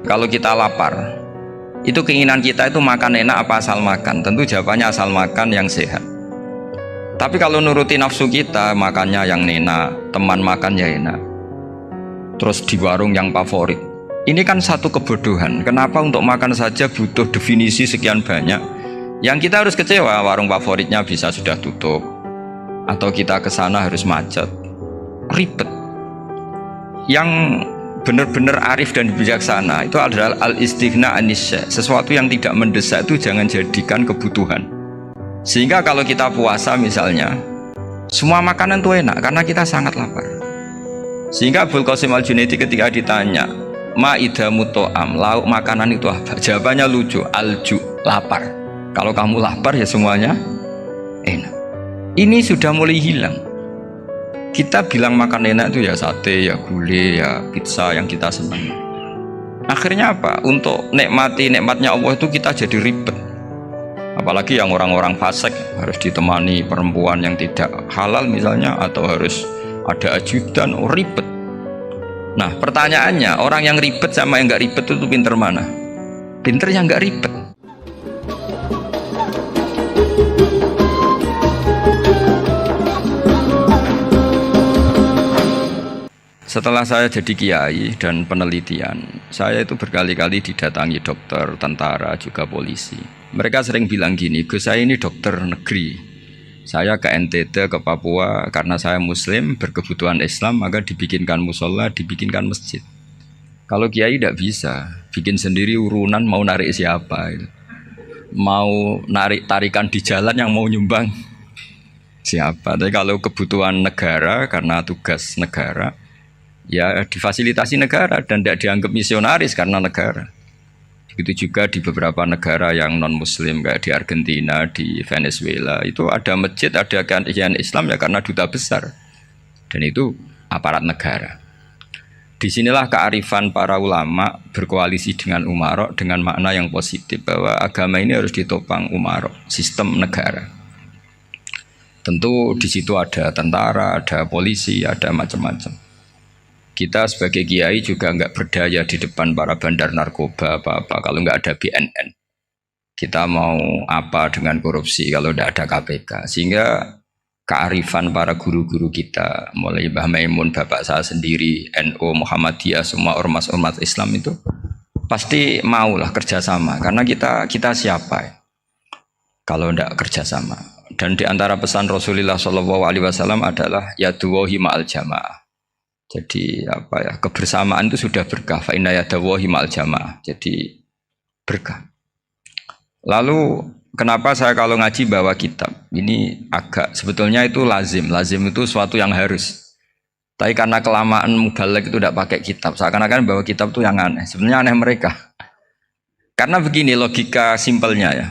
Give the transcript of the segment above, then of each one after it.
Kalau kita lapar, itu keinginan kita itu makan enak apa asal makan? Tentu jawabannya asal makan yang sehat. Tapi kalau nuruti nafsu kita, makannya yang enak, teman makan ya enak, terus di warung yang favorit. Ini kan satu kebodohan. Kenapa untuk makan saja butuh definisi sekian banyak? Yang kita harus kecewa, warung favoritnya bisa sudah tutup, atau kita ke sana harus macet, ribet. Yang benar-benar arif dan bijaksana itu adalah al-istighna anisya. Sesuatu yang tidak mendesak itu jangan jadikan kebutuhan. Sehingga kalau kita puasa misalnya, semua makanan itu enak karena kita sangat lapar. Sehingga Abul Qasim Al-Junaidi ketika ditanya, ma'idamu to'am, lauk makanan itu apa? Jawabannya lucu, alju, lapar. Kalau kamu lapar ya semuanya enak. Ini sudah mulai hilang. Kita bilang makan enak itu ya sate, ya gulai, ya pizza yang kita senang. Akhirnya apa? Untuk nikmati nikmatnya Allah itu kita jadi ribet. Apalagi yang orang-orang fasik harus ditemani perempuan yang tidak halal misalnya, atau harus ada ajudan, ribet. Nah pertanyaannya, orang yang ribet sama yang nggak ribet itu pinter mana? Pinter yang nggak ribet. Setelah saya jadi kiai dan penelitian, saya itu berkali-kali didatangi dokter, tentara, juga polisi. Mereka sering bilang gini, Gus saya ini dokter negeri. Saya ke NTT, ke Papua, karena saya muslim, berkebutuhan Islam, maka dibikinkan musola, dibikinkan masjid. Kalau kiai tidak bisa, bikin sendiri urunan mau narik siapa. Mau narik tarikan di jalan yang mau nyumbang siapa. Tapi kalau kebutuhan negara, karena tugas negara, ya difasilitasi negara dan tidak dianggap misionaris karena negara. Begitu juga di beberapa negara yang non muslim kayak di Argentina, di Venezuela, itu ada masjid, ada kajian Islam ya karena duta besar, dan itu aparat negara. Disinilah kearifan para ulama berkoalisi dengan umarok dengan makna yang positif, bahwa agama ini harus ditopang umarok, sistem negara. Tentu di situ ada tentara, ada polisi, ada macam-macam. Kita sebagai kiai juga nggak berdaya di depan para bandar narkoba apa-apa kalau nggak ada BNN. Kita mau apa dengan korupsi kalau nggak ada KPK. Sehingga kearifan para guru-guru kita, mulai Mbah Maimun, bapak saya sendiri, NU, Muhammadiyah, semua ormas-ormas Islam itu pasti maulah kerjasama. Karena kita siapa ya? Kalau nggak kerjasama. Dan di antara pesan Rasulullah SAW adalah yaduwahi ma'al jamaah. Jadi apa ya, kebersamaan itu sudah berkah. Fa inna yadallahi ma'al jamaah. Jadi berkah. Lalu kenapa saya kalau ngaji bawa kitab? Ini agak sebetulnya itu lazim. Lazim itu suatu yang harus. Tapi karena kelamaan mubaligh itu tidak pakai kitab. Seakan-akan bawa kitab itu yang aneh. Sebenarnya aneh mereka. Karena begini logika simpelnya ya.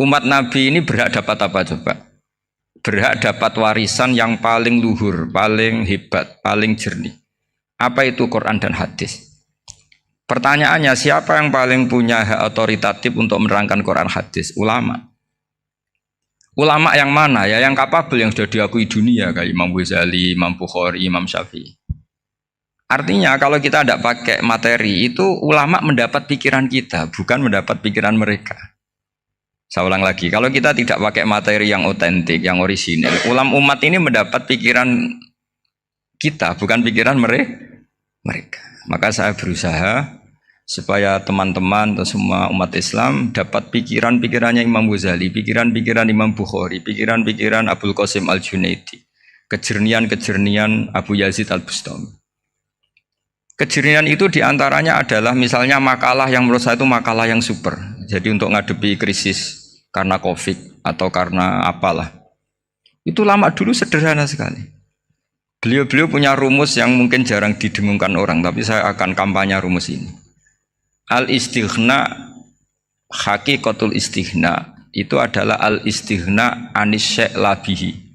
Umat Nabi ini berhak dapat apa coba? Berhak dapat warisan yang paling luhur, paling hebat, paling jernih. Apa itu Quran dan hadis? Pertanyaannya, siapa yang paling punya hak otoritatif untuk menerangkan Quran hadis? Ulama. Ulama yang mana ya? Yang kapabel, yang sudah diakui dunia kayak Imam Ghazali, Imam Bukhari, Imam Syafi'i. Artinya kalau kita tidak pakai materi itu, ulama mendapat pikiran kita, bukan mendapat pikiran mereka. Saya ulang lagi, kalau kita tidak pakai materi yang otentik, yang orisinil, umat ini mendapat pikiran kita, bukan pikiran mereka. Maka saya berusaha supaya teman-teman atau semua umat Islam dapat pikiran-pikirannya Imam Ghazali, pikiran-pikiran Imam Bukhari, pikiran-pikiran Abul Qasim Al-Junaidi, kejernian-kejernian Abu Yazid Al-Bustami. Kejernian itu diantaranya adalah misalnya makalah yang menurut saya itu makalah yang super. Jadi untuk ngadepi krisis karena COVID atau karena apalah, itu lama dulu sederhana sekali. Beliau-beliau punya rumus yang mungkin jarang didengungkan orang, tapi saya akan kampanye rumus ini. Al-istighna, hakikatul istighna, itu adalah al-istighna anis syai' labihi.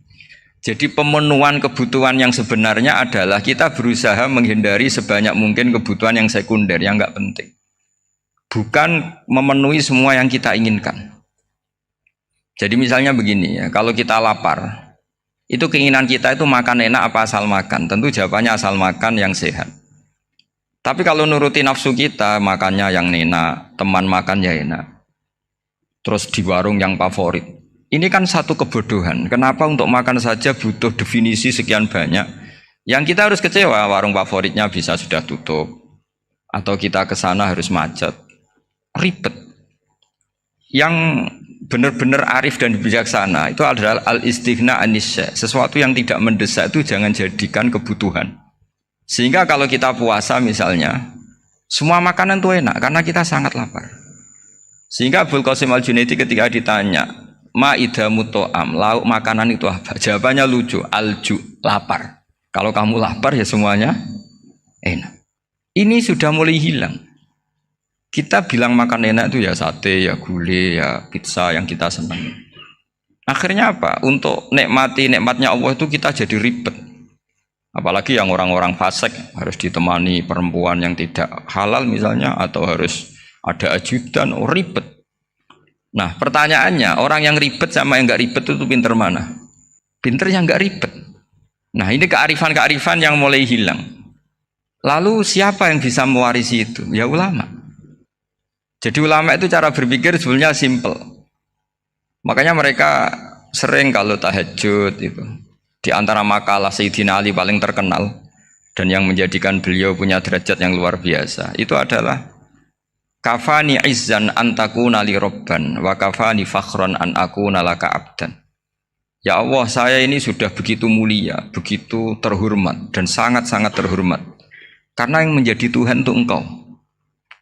Jadi pemenuhan kebutuhan yang sebenarnya adalah kita berusaha menghindari sebanyak mungkin kebutuhan yang sekunder, yang enggak penting. Bukan memenuhi semua yang kita inginkan. Jadi misalnya begini ya, kalau kita lapar, itu keinginan kita itu makan enak apa asal makan? Tentu jawabannya asal makan yang sehat. Tapi kalau nuruti nafsu kita, makannya yang enak, teman makan ya enak. Terus di warung yang favorit. Ini kan satu kebodohan. Kenapa untuk makan saja butuh definisi sekian banyak? Yang kita harus kecewa, warung favoritnya bisa sudah tutup. Atau kita ke sana harus macet. Ribet. Yang benar-benar arif dan bijaksana itu adalah al-istighna anisya. Sesuatu yang tidak mendesak itu jangan jadikan kebutuhan. Sehingga kalau kita puasa misalnya, semua makanan itu enak karena kita sangat lapar. Sehingga Abul Qasim Al-Junaidi ketika ditanya, ma'idamu to'am, lauk makanan itu apa? Jawabannya lucu, alju, lapar. Kalau kamu lapar ya semuanya enak. Ini sudah mulai hilang. Kita bilang makan enak itu ya sate, ya gulai, ya pizza yang kita senang. Akhirnya apa? Untuk nikmati nikmatnya Allah itu kita jadi ribet. Apalagi yang orang-orang fasik harus ditemani perempuan yang tidak halal misalnya, atau harus ada ajudan, ribet. Nah pertanyaannya, orang yang ribet sama yang nggak ribet itu pinter mana? Pinter yang nggak ribet. Nah ini kearifan-kearifan yang mulai hilang. Lalu siapa yang bisa mewarisi itu? Ya ulama. Jadi ulama itu cara berpikir sebenarnya simple. Makanya mereka sering kalau tahajud itu. Di antara makalah Sayyidina Ali paling terkenal dan yang menjadikan beliau punya derajat yang luar biasa itu adalah kafani izzan antakuna li robban wa kafani fakhron an akuna laka abdan. Ya Allah, saya ini sudah begitu mulia, begitu terhormat dan sangat-sangat terhormat karena yang menjadi Tuhan itu Engkau.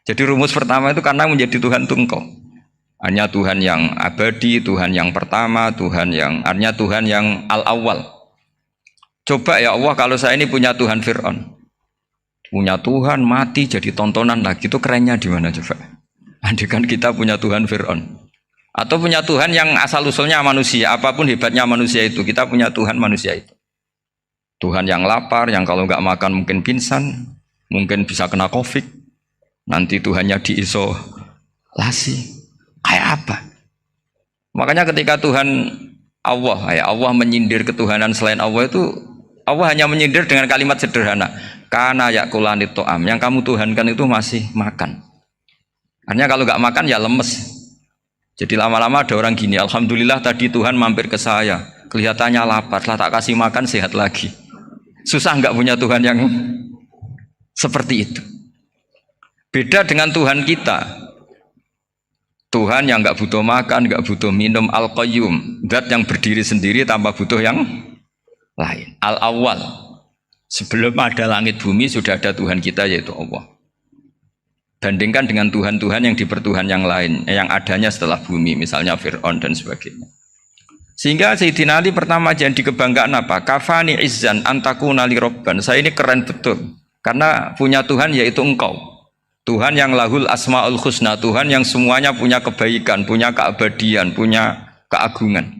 Jadi rumus pertama itu karena menjadi Tuhan itu Engkau. Hanya Tuhan yang abadi, Tuhan yang pertama, hanya Tuhan yang al-awwal. Coba ya Allah, kalau saya ini punya Tuhan Fir'aun, punya Tuhan mati jadi tontonan lagi, itu kerennya di mana coba? Andaikan kita punya Tuhan Fir'aun, atau punya Tuhan yang asal usulnya manusia, apapun hebatnya manusia itu, kita punya Tuhan manusia itu. Tuhan yang lapar, yang kalau nggak makan mungkin pingsan, mungkin bisa kena COVID, nanti Tuhannya diisolasi, kayak apa? Makanya ketika Tuhan Allah menyindir ketuhanan selain Allah itu, Allah hanya menyindir dengan kalimat sederhana, karena yakulani to'am, yang kamu tuhankan itu masih makan. Artinya kalau nggak makan ya lemes. Jadi lama-lama ada orang gini, alhamdulillah tadi Tuhan mampir ke saya, kelihatannya lapar, setelah tak kasih makan sehat lagi. Susah nggak punya Tuhan yang seperti itu. Beda dengan Tuhan kita. Tuhan yang nggak butuh makan, nggak butuh minum, al-qayyum, zat yang berdiri sendiri tanpa butuh yang lain. Al-awwal, sebelum ada langit bumi sudah ada Tuhan kita yaitu Allah. Bandingkan dengan Tuhan-Tuhan yang dipertuhan yang lain, yang adanya setelah bumi, misalnya Fir'aun dan sebagainya. Sehingga Sayyidina Ali pertama jadi kebanggaan apa? Kafani izzan antakuna li robban. Saya ini keren betul karena punya Tuhan yaitu Engkau. Tuhan yang lahul asmaul husna, Tuhan yang semuanya punya kebaikan, punya keabadian, punya keagungan.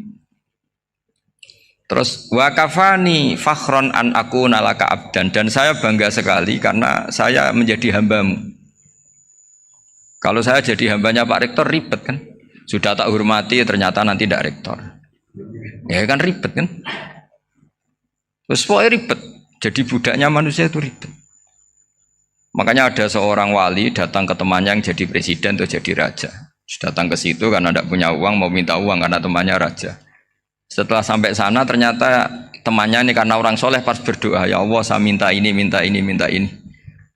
Terus wa kafani fakhron an akuna laka abdan, dan saya bangga sekali karena saya menjadi hambamu. Kalau saya jadi hambanya Pak Rektor ribet kan? Sudah tak hormati ternyata nanti tidak rektor. Ya kan ribet kan? Terus pokoknya ribet. Jadi budaknya manusia itu ribet. Makanya ada seorang wali datang ke temannya yang jadi presiden atau jadi raja. Datang ke situ karena tidak punya uang, mau minta uang karena temannya raja. Setelah sampai sana ternyata temannya ini karena orang soleh pas berdoa, ya Allah saya minta ini, minta ini, minta ini.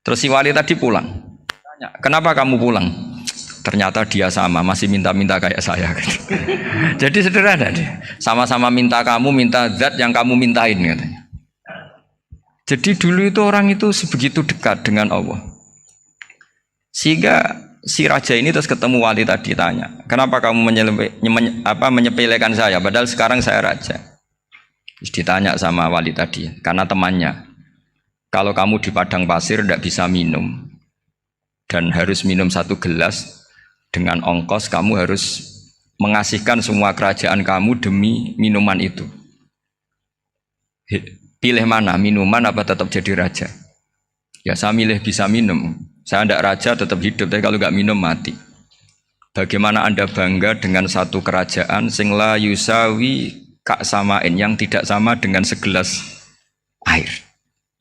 Terus si wali tadi pulang. Tanya, kenapa kamu pulang? Ternyata dia sama, masih minta-minta kayak saya. Jadi sederhana deh. Sama-sama minta kamu, minta zat yang kamu mintain katanya. Jadi dulu itu orang itu sebegitu dekat dengan Allah. Sehingga si raja ini terus ketemu wali tadi tanya, kenapa kamu menyepelekan saya padahal sekarang saya raja? Terus ditanya sama wali tadi, karena temannya, kalau kamu di padang pasir tidak bisa minum dan harus minum 1 gelas, dengan ongkos kamu harus mengasihkan semua kerajaan kamu demi minuman itu. Pilih mana, minuman apa tetap jadi raja? Ya saya milih bisa minum. Saya tidak raja tetap hidup, tapi kalau nggak minum mati. Bagaimana Anda bangga dengan satu kerajaan sing la yusawi kak samain, yang tidak sama dengan segelas air.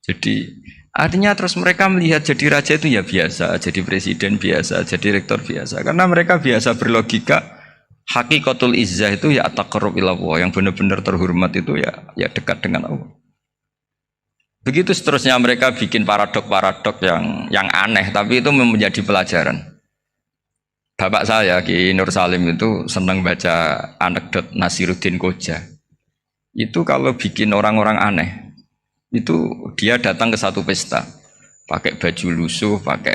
Jadi Artinya terus mereka melihat jadi raja itu ya biasa, jadi presiden biasa, jadi rektor biasa. Karena mereka biasa berlogika, hakikatul izzah itu ya taqarrub ilallah, yang benar-benar terhormat itu ya dekat dengan Allah. Begitu seterusnya mereka bikin paradok-paradok yang aneh, tapi itu menjadi pelajaran. Bapak saya Ki Nur Salim itu senang baca anekdot Nasiruddin Koja. Itu kalau bikin orang-orang aneh, itu dia datang ke satu pesta, pakai baju lusuh, pakai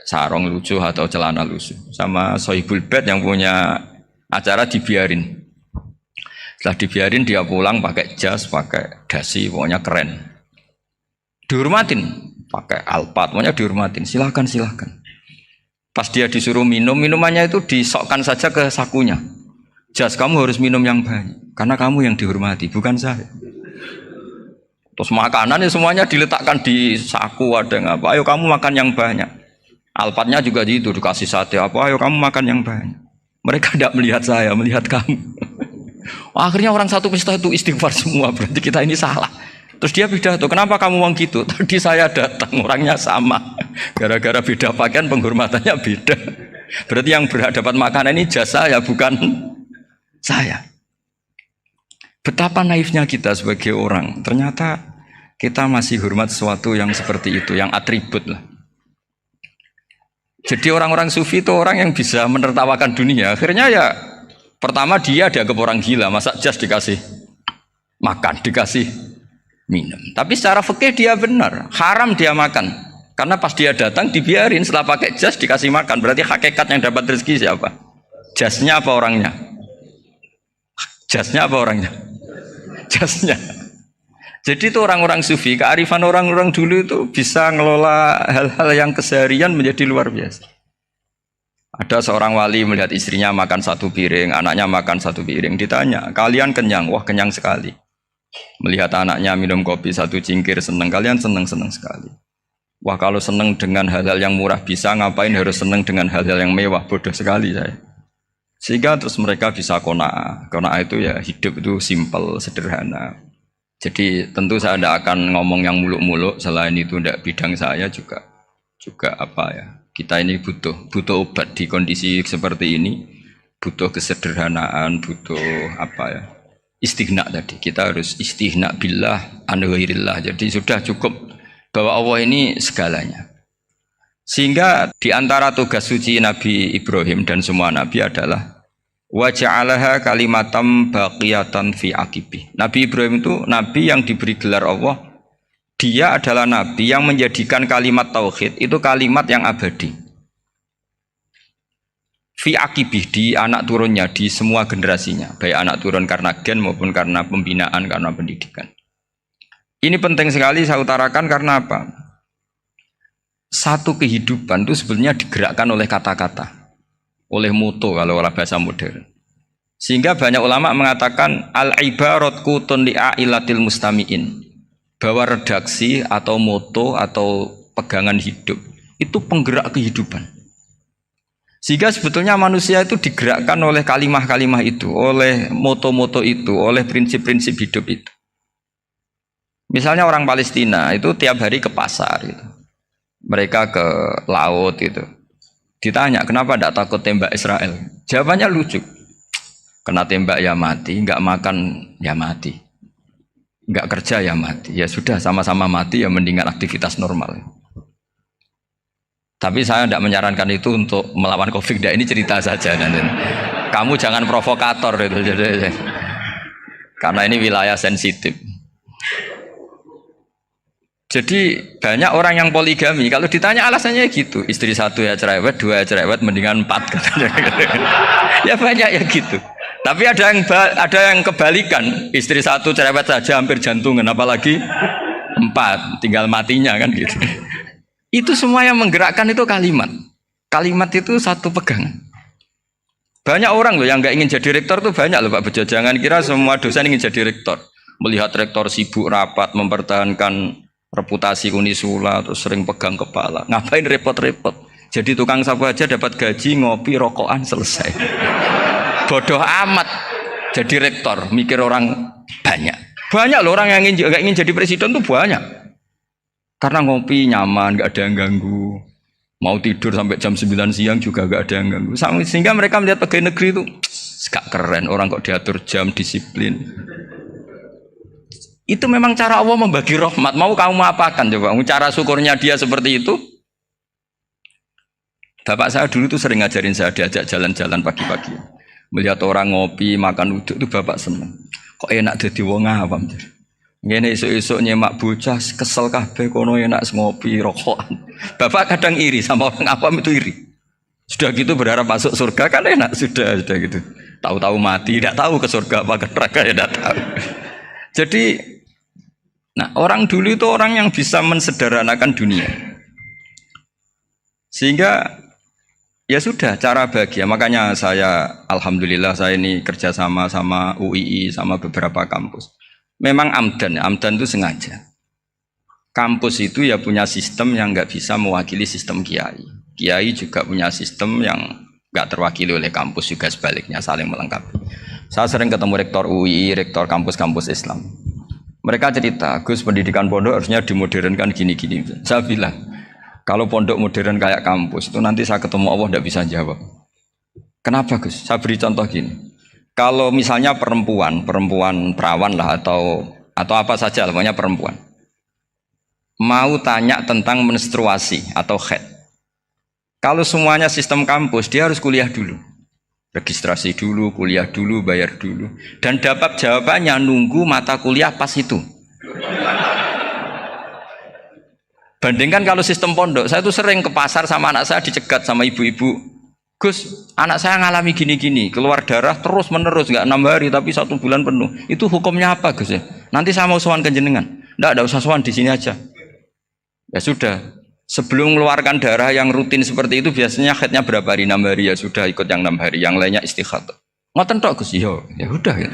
sarung lusuh atau celana lusuh, sama Sohibul Bait yang punya acara dibiarin. Setelah dibiarin dia pulang pakai jas, pakai dasi, pokoknya keren. Dihormatin, pakai alpat, pokoknya dihormatin. Silakan. Pas dia disuruh minum, minumannya itu disokkan saja ke sakunya. Jas, kamu harus minum yang banyak, karena kamu yang dihormati, bukan saya. Terus makanan semuanya diletakkan di saku, ada yang apa, ayo kamu makan yang banyak. Alpatnya juga gitu, dikasih sate apa, ayo kamu makan yang banyak. Mereka tidak melihat saya, melihat kamu. Akhirnya orang satu pesta itu istighfar semua, berarti kita ini salah. Terus dia pidato, kenapa kamu uang gitu? Tadi saya datang, orangnya sama. Gara-gara beda pakaian, penghormatannya beda. Berarti yang berhak dapat makanan ini jasa ya, bukan saya. Betapa naifnya kita sebagai orang. Ternyata kita masih hormat sesuatu yang seperti itu, yang atribut lah. Jadi orang-orang sufi itu orang yang bisa menertawakan dunia. Akhirnya ya, pertama dia dianggap orang gila, masa jas dikasih makan, dikasih minum. Tapi secara fikih dia benar, haram dia makan. Karena pas dia datang dibiarin, setelah pakai jas dikasih makan. Berarti hakikat yang dapat rezeki siapa? Jasnya apa orangnya? Jasnya apa orangnya? Jasnya. Jadi itu orang-orang sufi, kearifan orang-orang dulu itu bisa ngelola hal-hal yang keseharian menjadi luar biasa. Ada seorang wali melihat istrinya makan satu piring, anaknya makan satu piring. Ditanya, kalian kenyang? Wah, kenyang sekali. Melihat anaknya minum kopi satu cingkir, senang. Kalian senang sekali. Wah, kalau senang dengan hal-hal yang murah bisa, ngapain harus senang dengan hal-hal yang mewah? Bodoh sekali saya. Sehingga terus mereka bisa qanaah. Qanaah itu ya hidup itu simple, sederhana. Jadi tentu saya tidak akan ngomong yang muluk-muluk, selain itu tidak bidang saya juga apa ya. Kita ini butuh obat di kondisi seperti ini, butuh kesederhanaan, butuh apa ya? Istighna tadi. Kita harus istighna billah an ghairillah. Jadi sudah cukup bahwa Allah ini segalanya. Sehingga di antara tugas suci Nabi Ibrahim dan semua nabi adalah wa ja'alaha kalimatam baqiyatan fi aqibih. Nabi Ibrahim itu nabi yang diberi gelar Allah. Dia adalah nabi yang menjadikan kalimat tauhid itu kalimat yang abadi. Fi aqibih, di anak turunnya, di semua generasinya, baik anak turun karena gen maupun karena pembinaan, karena pendidikan. Ini penting sekali saya utarakan karena apa? Satu kehidupan itu sebenarnya digerakkan oleh kata-kata, oleh moto kalau oleh bahasa modern. Sehingga banyak ulama mengatakan al-ibarat kutun li'ailatil mustami'in, bahwa redaksi atau moto atau pegangan hidup itu penggerak kehidupan. Sehingga sebetulnya manusia itu digerakkan oleh kalimah-kalimah itu, oleh moto-moto itu, oleh prinsip-prinsip hidup itu. Misalnya orang Palestina itu tiap hari ke pasar gitu. Mereka ke laut itu. Ditanya, kenapa tidak takut tembak Israel? Jawabannya lucu. Kena tembak ya mati, enggak makan ya mati. Enggak kerja ya mati. Ya sudah, sama-sama mati ya mendingan aktivitas normal. Tapi saya tidak menyarankan itu untuk melawan COVID. Ini cerita saja. Kamu jangan provokator itu. Karena ini wilayah sensitif. Jadi banyak orang yang poligami. Kalau ditanya alasannya gitu, istri satu ya cerewet, dua ya cerewet, mendingan 4. Ya banyak ya gitu. Tapi ada yang kebalikan, istri satu cerewet saja hampir jantungan, apalagi 4, tinggal matinya kan gitu. Itu semua yang menggerakkan itu kalimat. Kalimat itu satu pegangan. Banyak orang loh yang nggak ingin jadi rektor tuh banyak loh Pak Bejo. Jangan kira semua dosen ingin jadi rektor. Melihat rektor sibuk rapat, mempertahankan reputasi Unisula, terus sering pegang kepala. Ngapain repot-repot? Jadi tukang sapu aja dapat gaji, ngopi, rokokan, selesai. Bodoh amat jadi rektor, mikir orang banyak. Banyak loh orang yang nggak ingin jadi presiden tuh banyak. Karena ngopi nyaman, nggak ada yang ganggu. Mau tidur sampai jam 9 siang juga nggak ada yang ganggu. Sehingga mereka melihat pegawai negeri itu gak keren, orang kok diatur jam, disiplin. Itu memang cara Allah membagi rahmat. Mau kamu apakan coba? Cara syukurnya dia seperti itu. Bapak saya dulu tuh sering ngajarin saya, diajak jalan-jalan pagi-pagi. Melihat orang ngopi, makan uduk itu bapak seneng. Kok enak jadi wong awam. Ngene esuk-esuk nyemak bocah kesel kabeh kono enak ngopi rokokan. Bapak kadang iri sama orang awam itu iri. Sudah gitu berharap masuk surga kan enak sudah gitu. Tahu-tahu mati, tidak tahu ke surga apa ke neraka ya tidak tahu. Jadi nah, orang dulu itu orang yang bisa mensederhanakan dunia. Sehingga ya sudah cara bahagia. Makanya saya alhamdulillah saya ini kerjasama sama UII sama beberapa kampus. Memang amdan itu sengaja. Kampus itu ya punya sistem yang nggak bisa mewakili sistem kiai. Kiai juga punya sistem yang nggak terwakili oleh kampus juga sebaliknya saling melengkapi. Saya sering ketemu rektor UII, rektor kampus-kampus Islam. Mereka cerita, Gus pendidikan pondok harusnya dimodernkan gini-gini. Saya bilang, kalau pondok modern kayak kampus itu nanti saya ketemu Allah tidak bisa jawab. Kenapa Gus? Saya beri contoh gini. Kalau misalnya perempuan perawan lah atau apa saja, namanya perempuan, mau tanya tentang menstruasi atau haid. Kalau semuanya sistem kampus, dia harus kuliah dulu, registrasi dulu, kuliah dulu, bayar dulu, dan dapat jawabannya nunggu mata kuliah pas itu. Bandingkan kalau sistem pondok, saya tuh sering ke pasar sama anak saya dicegat sama ibu-ibu. Gus, anak saya ngalami gini-gini, keluar darah terus menerus, nggak 6 hari tapi 1 bulan penuh. Itu hukumnya apa Gus ya? Nanti saya mau sowan ke jenengan. Nggak usah sowan di sini aja. Ya sudah, sebelum mengeluarkan darah yang rutin seperti itu biasanya haidnya berapa hari? 6 hari ya sudah ikut yang 6 hari, yang lainnya istighatsah. Ngoten tok Gus, ya udah ya.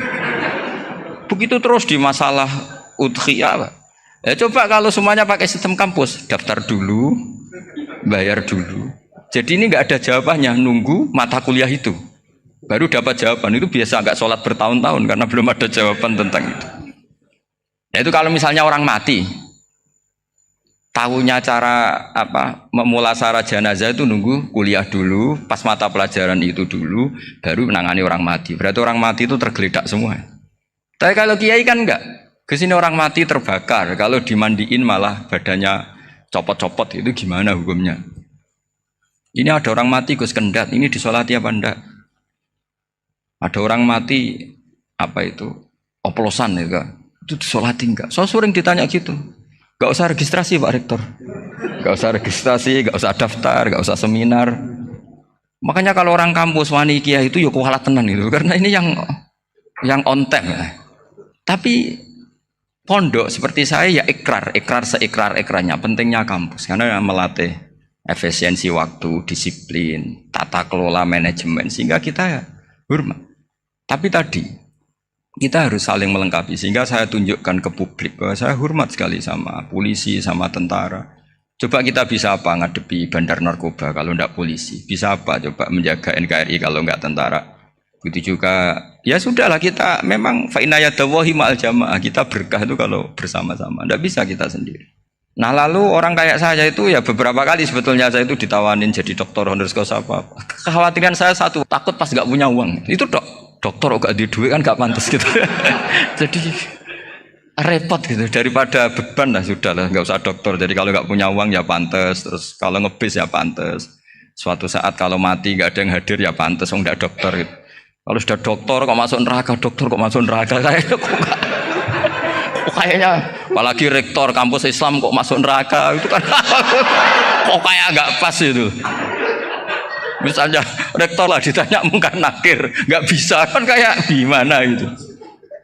Begitu terus di masalah udhiyah, Pak. Ya coba kalau semuanya pakai sistem kampus, daftar dulu, bayar dulu. Jadi ini nggak ada jawabannya, nunggu mata kuliah itu, baru dapat jawaban. Itu biasa nggak sholat bertahun-tahun karena belum ada jawaban tentang itu. Ya itu kalau misalnya orang mati, tahunya cara apa memulasara jenazah itu nunggu kuliah dulu, pas mata pelajaran itu dulu, baru menangani orang mati. Berarti orang mati itu tergeledak semua. Tapi kalau kiai kan enggak. Kesini orang mati terbakar, kalau dimandiin malah badannya copot-copot, itu gimana hukumnya? Ini ada orang mati Gus Kendat, ini disolati apa enggak? Ada orang mati apa itu oplosan itu disolati enggak? So sering ditanya gitu. Gak usah registrasi Pak Rektor, gak usah registrasi, gak usah daftar, gak usah seminar. Makanya kalau orang kampus wani kiai itu yuk kualat tenan gitu, karena ini yang on time ya. Tapi pondok seperti saya ya ikrar seikrar-ikrarnya pentingnya kampus karena melatih efisiensi waktu, disiplin, tata kelola manajemen sehingga kita ya hormat. Tapi tadi kita harus saling melengkapi sehingga saya tunjukkan ke publik bahwa saya hormat sekali sama polisi, sama tentara. Coba kita bisa apa ngadepi bandar narkoba kalau enggak polisi? Bisa apa coba menjaga NKRI kalau enggak tentara? Begitu juga ya sudahlah kita memang fa inna yadallahi ma'al jamaah, kita berkah itu kalau bersama-sama, tidak bisa kita sendiri. Nah lalu orang kayak saya itu ya beberapa kali sebetulnya saya itu ditawanin jadi dokter honoris causa apa. Kekhawatiran saya satu, takut pas nggak punya uang. Itu dokter kok gak di duit kan gak pantas gitu. Jadi repot gitu, daripada beban lah sudahlah nggak usah dokter. Jadi kalau nggak punya uang ya pantas, terus kalau ngebis ya pantas. Suatu saat kalau mati nggak ada yang hadir ya pantas, nggak dokter gitu. Kalau sudah dokter kok masuk neraka, kayaknya apalagi rektor kampus Islam kok masuk neraka itu kan kok kayak nggak pas itu. Misalnya rektor lah ditanya mungkar nakir, nggak bisa kan kayak gimana itu.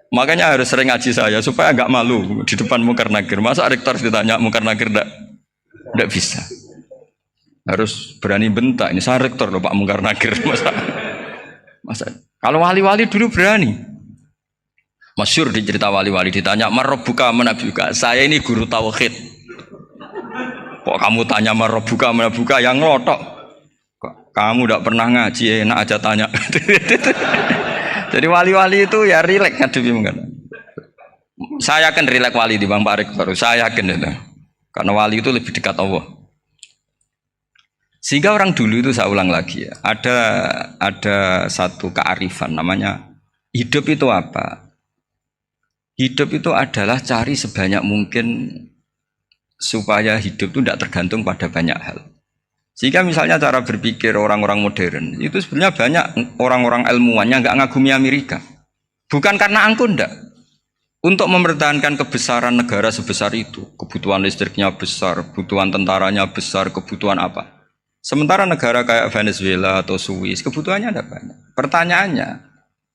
Makanya harus sering ngaji saya supaya nggak malu di depan mungkar nakir. Masa rektor ditanya mungkar nakir nggak bisa. Harus berani bentak. Ini saya rektor loh Pak mungkar nakir masa. Kalau wali-wali dulu berani. Masyhur di cerita wali-wali ditanya marabbuka manabuka. Saya ini guru tauhid. Kok kamu tanya marabbuka manabuka yang ngelotok? Kok kamu tidak pernah ngaji enak aja tanya. Jadi wali-wali itu ya rileks ngadepi mungkin. Saya yakin rileks wali di Bang Pak Rektor. Saya yakin itu. Karena wali itu lebih dekat Allah. Sehingga orang dulu itu, saya ulang lagi ya, ada satu kearifan namanya hidup itu apa? Hidup itu adalah cari sebanyak mungkin supaya hidup itu tidak tergantung pada banyak hal. Sehingga misalnya cara berpikir orang-orang modern itu sebenarnya banyak orang-orang ilmuwan yang nggak ngagumi Amerika. Bukan karena angkuh ndak. Untuk mempertahankan kebesaran negara sebesar itu, kebutuhan listriknya besar, kebutuhan tentaranya besar, kebutuhan apa? Sementara negara kayak Venezuela atau Swiss kebutuhannya ada banyak. Pertanyaannya,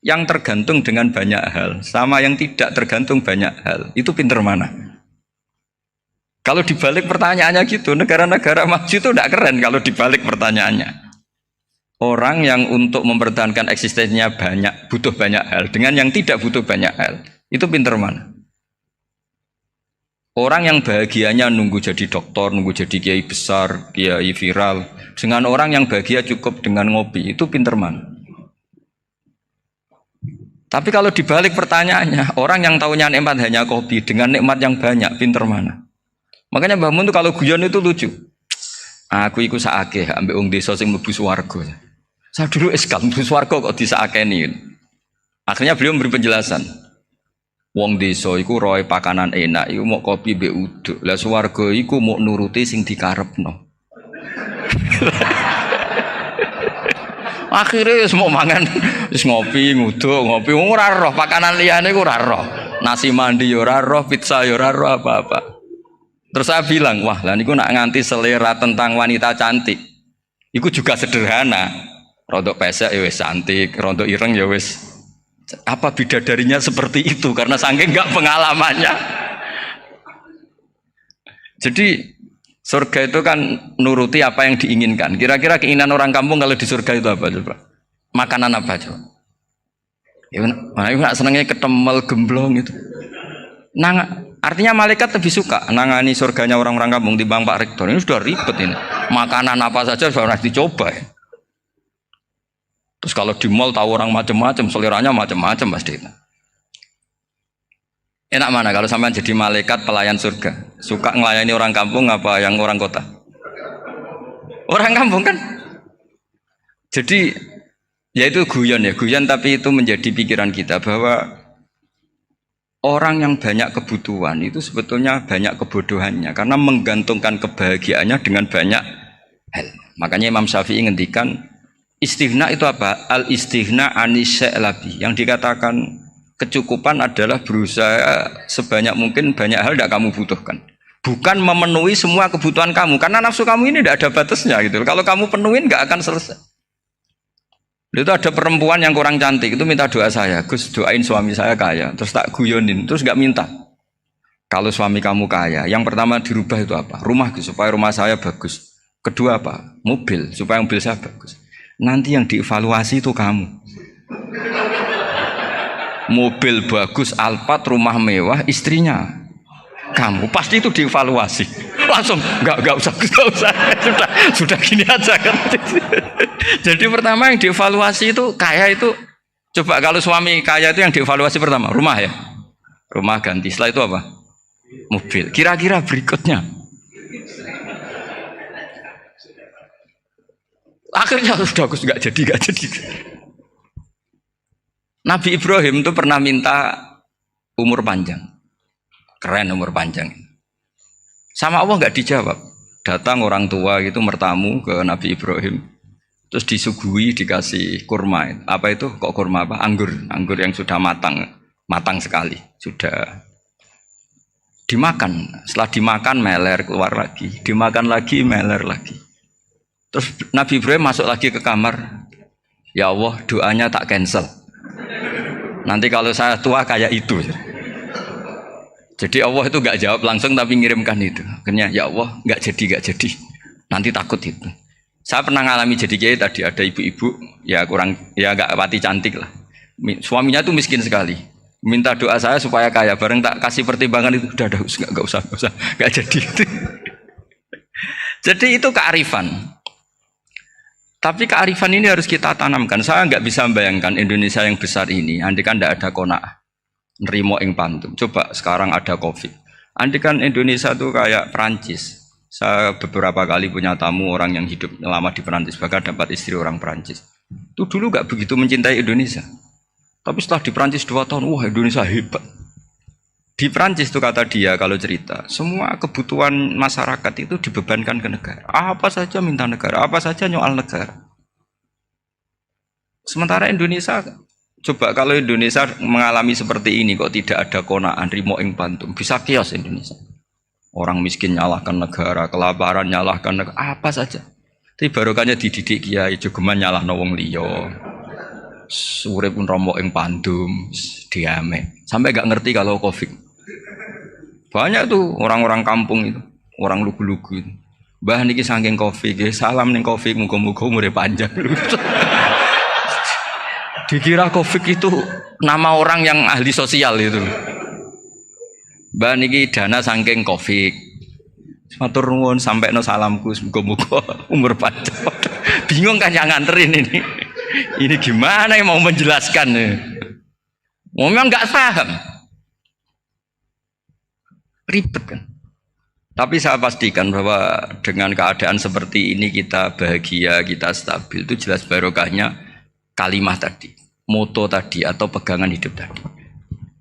yang tergantung dengan banyak hal sama yang tidak tergantung banyak hal, itu pinter mana? Kalau dibalik pertanyaannya gitu, negara-negara maju itu tidak keren kalau dibalik pertanyaannya. Orang yang untuk mempertahankan eksistensinya banyak, butuh banyak hal, dengan yang tidak butuh banyak hal, itu pinter mana? Orang yang bahagianya nunggu jadi dokter, nunggu jadi kiai besar, kiai viral, dengan orang yang bahagia cukup dengan ngopi, itu pinter mana? Tapi kalau dibalik pertanyaannya, orang yang tahunya nikmat hanya kopi, dengan nikmat yang banyak, pinter mana? Makanya Mbah Mun tuh kalau guyon itu lucu. Aku ikut saake, ambek wong desa sing mlebu swarga. Saya dulu eskal mlebu swarga kok disakeni. Akhirnya beliau memberi penjelasan. Wong desa iku roe pakanan enak, iku mau kopi mbek uduk. Lah swarga iku mau nuruti sing dikarepno. Akhirnya wis mau mangan, wis ngopi, nguduk, ngopi ora roh pakanan liyane iku ora roh. Nasi mandi yo ora roh, pizza yo ora roh apa-apa. Terus saya bilang, wah lah niku nak nganti selera tentang wanita cantik. Iku juga sederhana. Rontok pesek ya wis cantik, rontok ireng ya wis. Apa bidadarinya seperti itu karena saking enggak pengalamannya. Jadi surga itu kan nuruti apa yang diinginkan. Kira-kira keinginan orang kampung kalau di surga itu apa coba? Makanan apa coba? Ya, nah, senengnya ketemel gemblong itu. Artinya malaikat lebih suka nangani surganya orang-orang kampung timbang Pak Rektor. Ini sudah ribet ini. Makanan apa saja sudah harus dicoba ya. Terus kalau di mall tahu orang macam-macam, seleranya macam-macam pasti. Enak mana kalau sampai jadi malaikat pelayan surga? Suka ngelayani orang kampung apa yang orang kota? Orang kampung kan? Jadi ya itu guyon ya, guyon tapi itu menjadi pikiran kita bahwa orang yang banyak kebutuhan itu sebetulnya banyak kebodohannya karena menggantungkan kebahagiaannya dengan banyak hal. Makanya Imam Syafi'i ngendikan istighna itu apa? Al istighna anisya'i. Yang dikatakan kecukupan adalah berusaha sebanyak mungkin banyak hal tidak kamu butuhkan. Bukan memenuhi semua kebutuhan kamu karena nafsu kamu ini tidak ada batasnya gitu. Kalau kamu penuhin nggak akan selesai. Itu ada perempuan yang kurang cantik itu minta doa saya, Gus doain suami saya kaya. Terus tak guyonin, terus nggak minta. Kalau suami kamu kaya, yang pertama dirubah itu apa? Rumah Gus, supaya rumah saya bagus. Kedua apa? Mobil, supaya mobil saya bagus. Nanti yang dievaluasi itu kamu. Mobil bagus, Alphard, rumah mewah, istrinya kamu. Pasti itu dievaluasi. Langsung nggak usah sudah gini aja kan. Jadi pertama yang dievaluasi itu kaya itu, coba kalau suami kaya itu yang dievaluasi pertama rumah ya, rumah ganti. Setelah itu apa? Mobil. Kira-kira berikutnya akhirnya sudah aku nggak jadi. Nabi Ibrahim itu pernah minta umur panjang, keren umur panjang. Sama Allah nggak dijawab. Datang orang tua gitu mertamu ke Nabi Ibrahim, terus disuguhi dikasih kurma. Apa itu? Kok kurma apa? Anggur yang sudah matang sekali, sudah dimakan. Setelah dimakan meler keluar lagi, dimakan lagi meler lagi. Terus Nabi Ibrahim masuk lagi ke kamar. Ya Allah, doanya tak cancel. Nanti kalau saya tua kayak itu. Jadi Allah itu nggak jawab langsung tapi ngirimkan itu. Akhirnya ya Allah nggak jadi. Nanti takut itu. Saya pernah ngalami jadi kiai tadi ada ibu-ibu ya nggak pati cantik lah. Suaminya tuh miskin sekali. Minta doa saya supaya kaya. Bareng tak kasih pertimbangan itu udah nggak usah nggak jadi. Jadi itu kearifan. Tapi kearifan ini harus kita tanamkan. Saya nggak bisa membayangkan Indonesia yang besar ini. Andai kan tidak ada qanaah, nerimo ing pantum. Coba sekarang ada COVID. Andai kan Indonesia tuh kayak Perancis. Saya beberapa kali punya tamu orang yang hidup lama di Perancis, bahkan dapat istri orang Perancis. Itu dulu gak begitu mencintai Indonesia. Tapi setelah di Perancis 2 tahun, wah Indonesia hebat. Di Perancis tuh kata dia kalau cerita, semua kebutuhan masyarakat itu dibebankan ke negara. Apa saja minta negara, apa saja nyoal negara. Sementara Indonesia, coba kalau Indonesia mengalami seperti ini kok tidak ada konaan rimo ing pantum, bisa kios Indonesia. Orang miskin nyalahkan negara, kelaparan nyalahkan negara, apa saja. Tapi barokahnya dididik kiai jogeman nyalahno wong liya. Urip pun romo ing pandum, diame. Sampai gak ngerti kalau Covid. Banyak tuh orang-orang kampung itu, orang lugu-lugu itu. Mbah niki saking Covid, salam ning Covid, muga-muga umure panjang. Dikira Covid itu nama orang yang ahli sosial itu. Mbah niki dana saking Covid. Matur nuwun sampekno salamku, muga-muga umur panjang. Bingung kan yang nganterin ini. Ini gimana yang mau menjelaskan? Memang nggak paham. Ribet kan. Tapi saya pastikan bahwa dengan keadaan seperti ini kita bahagia, kita stabil, itu jelas barokahnya kalimat tadi, moto tadi atau pegangan hidup tadi.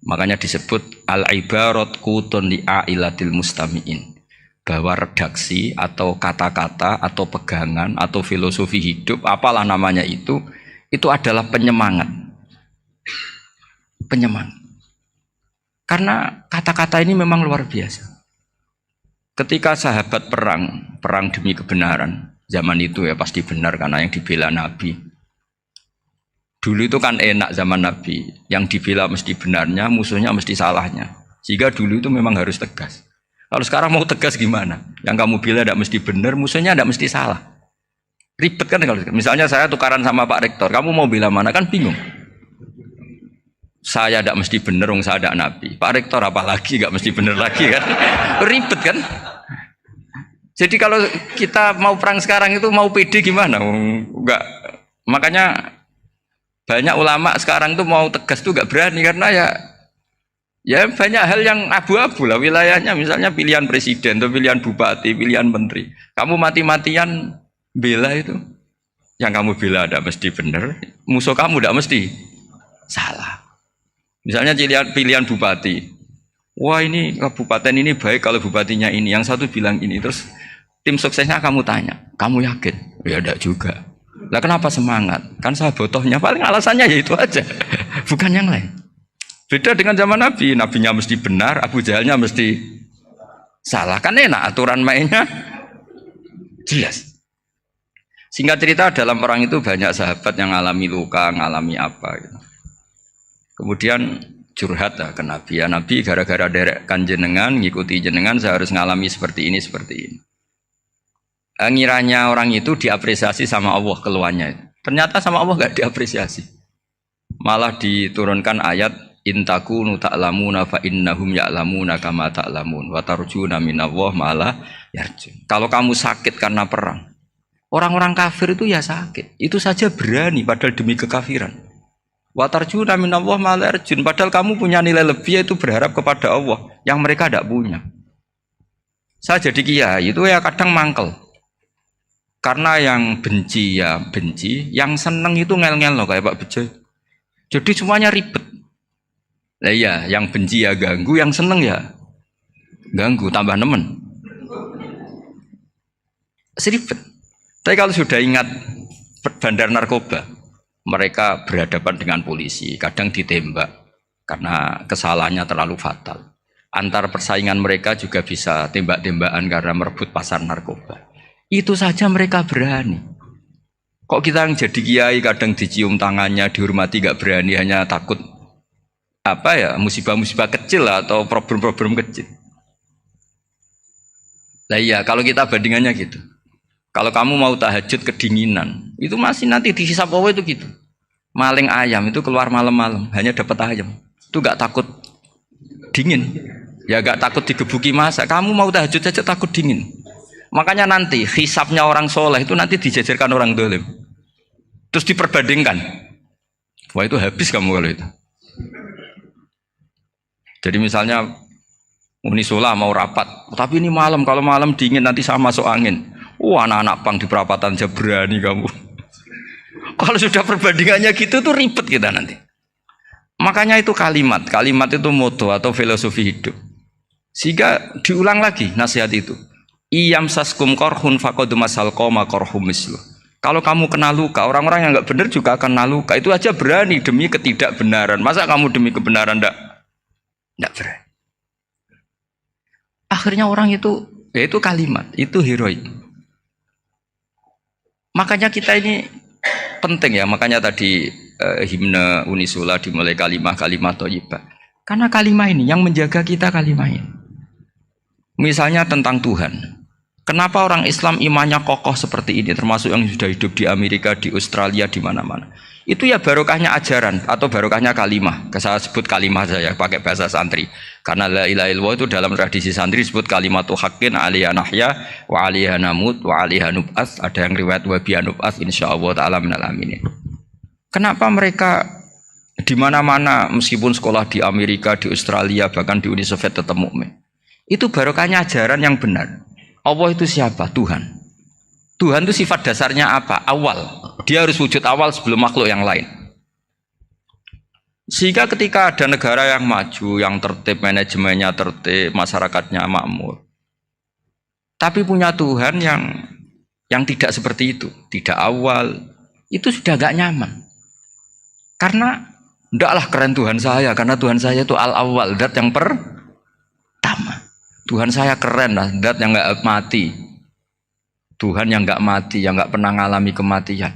Makanya disebut al-ibarat qutun li'ailatil mustami'in, bahwa redaksi atau kata-kata atau pegangan atau filosofi hidup, apalah namanya itu adalah penyemangat. Penyemangat. Karena kata-kata ini memang luar biasa. Ketika sahabat perang demi kebenaran, zaman itu ya pasti benar karena yang dibela Nabi. Dulu itu kan enak zaman Nabi, yang dibela mesti benarnya, musuhnya mesti salahnya. Sehingga dulu itu memang harus tegas. Kalau sekarang mau tegas gimana? Yang kamu bela tidak mesti benar, musuhnya tidak mesti salah. Ribet kan kalau misalnya saya tukaran sama Pak Rektor, kamu mau bela mana kan bingung. Saya tidak mesti benar, saya tidak Nabi. Pak Rektor apalagi nggak mesti benar lagi kan? Ribet kan? Jadi kalau kita mau perang sekarang itu mau pede gimana? Enggak. Makanya banyak ulama sekarang tuh mau tegas tuh nggak berani karena ya banyak hal yang abu-abu lah wilayahnya. Misalnya pilihan presiden atau pilihan bupati, pilihan menteri. Kamu mati-matian bela itu, yang kamu bela tidak mesti benar, musuh kamu tidak mesti salah. Misalnya pilihan bupati, wah ini kabupaten ini baik kalau bupatinya ini, yang satu bilang ini, terus tim suksesnya kamu tanya, kamu yakin? Ya tidak juga. Lah kenapa semangat? Kan saya botohnya, paling alasannya ya itu aja, bukan yang lain. Beda dengan zaman Nabi, nabinya mesti benar, Abu Jahalnya mesti salah. Kan enak aturan mainnya jelas. Singkat cerita dalam perang itu banyak sahabat yang ngalami luka, ngalami apa gitu. Kemudian curhat lah ke Nabi, ya Nabi gara-gara derekkan jenengan, ngikuti jenengan saya harus ngalami seperti ini, seperti ini. Ngiranya orang itu diapresiasi sama Allah keluarnya. Ternyata sama Allah gak diapresiasi. Malah diturunkan ayat intakunu ta'lamuna fa innahum ya'lamuna kama ta'lamun wa tarjuna minallah malah yarjun. Kalau kamu sakit karena perang, orang-orang kafir itu ya sakit. Itu saja berani padahal demi kekafiran. Wa tarjuna minallah malah yarjun. Padahal kamu punya nilai lebih yaitu berharap kepada Allah yang mereka tidak punya. Saya jadi kiai itu ya kadang mangkel. Karena yang benci ya benci, yang seneng itu ngel-ngel loh kayak Pak Bejo. Jadi semuanya ribet. Nah iya, yang benci ya ganggu, yang seneng ya ganggu, tambah nemen. Seribet. Tapi kalau sudah ingat bandar narkoba, mereka berhadapan dengan polisi, kadang ditembak karena kesalahannya terlalu fatal. Antar persaingan mereka juga bisa tembak-tembakan karena merebut pasar narkoba. Itu saja mereka berani. Kok kita yang jadi kiai kadang dicium tangannya, dihormati gak berani, hanya takut apa ya, musibah-musibah kecil atau problem-problem kecil. Lah iya, kalau kita bandingannya gitu. Kalau kamu mau tahajud kedinginan, itu masih nanti dihisab Allah itu gitu. Maling ayam itu keluar malam-malam, hanya dapat ayam. Itu gak takut dingin. Ya gak takut digebuki masa. Kamu mau tahajud saja takut dingin. Makanya nanti hisabnya orang soleh itu nanti dijajarkan orang dolim. Terus diperbandingkan. Wah itu habis kamu kalau itu. Jadi misalnya Unisula mau rapat, tapi ini malam, kalau malam dingin nanti saya masuk angin. Anak-anak pang di perapatan aja berani kamu. Kalau sudah perbandingannya gitu tuh ribet kita nanti. Makanya itu kalimat itu moto atau filosofi hidup. Sehingga diulang lagi nasihat itu. Iyam saskum korhun fakodu masal koma korhum mislu. Kalau kamu kena luka, orang-orang yang nggak benar juga akan kena luka. Itu aja berani demi ketidakbenaran. Masa kamu demi kebenaran nggak berani? Akhirnya orang itu, ya itu kalimat, itu heroik. Makanya kita ini penting ya, makanya tadi himne Unisula dimulai kalimat thayyibah. Karena kalimat ini yang menjaga kita kalimat ini. Misalnya tentang Tuhan. Kenapa orang Islam imannya kokoh seperti ini, termasuk yang sudah hidup di Amerika, di Australia, di mana-mana. Itu ya barokahnya ajaran atau barokahnya kalimah. Saya sebut kalimah saya pakai bahasa santri. Karena la ilaha illallah itu dalam tradisi santri disebut kalimatu haqqin alaiha nahya wa alaiha namut wa alaiha nub'ats. Ada yang riwayat wa biha nub'ats insyaallah taala minal aminin. Kenapa mereka di mana-mana meskipun sekolah di Amerika, di Australia, bahkan di Uni Soviet tetap mukmin? Itu barokahnya ajaran yang benar. Allah itu siapa? Tuhan. Tuhan itu sifat dasarnya apa? Awal. Dia harus wujud awal sebelum makhluk yang lain. Sehingga ketika ada negara yang maju, yang tertib, manajemennya tertib, masyarakatnya makmur, tapi punya Tuhan yang tidak seperti itu, tidak awal, itu sudah gak nyaman. Karena ndaklah keren Tuhan saya, karena Tuhan saya itu al-awwal, zat yang pertama. Tuhan saya keren lah, zat yang nggak mati. Tuhan yang nggak mati, yang nggak pernah mengalami kematian.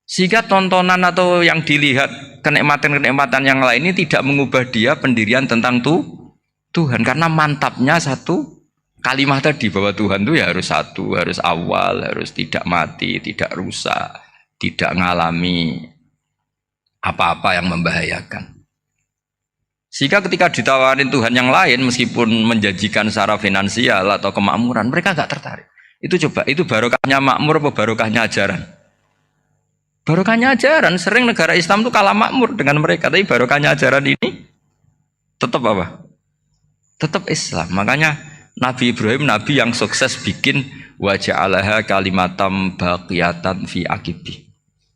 Sehingga tontonan atau yang dilihat kenikmatan-kenikmatan yang lain ini tidak mengubah dia pendirian tentang Tuhan. Karena mantapnya satu kalimat tadi bahwa Tuhan itu ya harus satu, harus awal, harus tidak mati, tidak rusak, tidak mengalami apa-apa yang membahayakan. Sehingga ketika ditawarin Tuhan yang lain meskipun menjanjikan secara finansial atau kemakmuran, mereka gak tertarik. Itu coba, itu barokahnya makmur apa barokahnya ajaran? Barokahnya ajaran. Sering negara Islam itu kalah makmur dengan mereka, tapi barokahnya ajaran ini tetap apa? Tetap Islam. Makanya Nabi Ibrahim, Nabi yang sukses bikin wa ja'alaha kalimatam baqiyatan fi aqibi.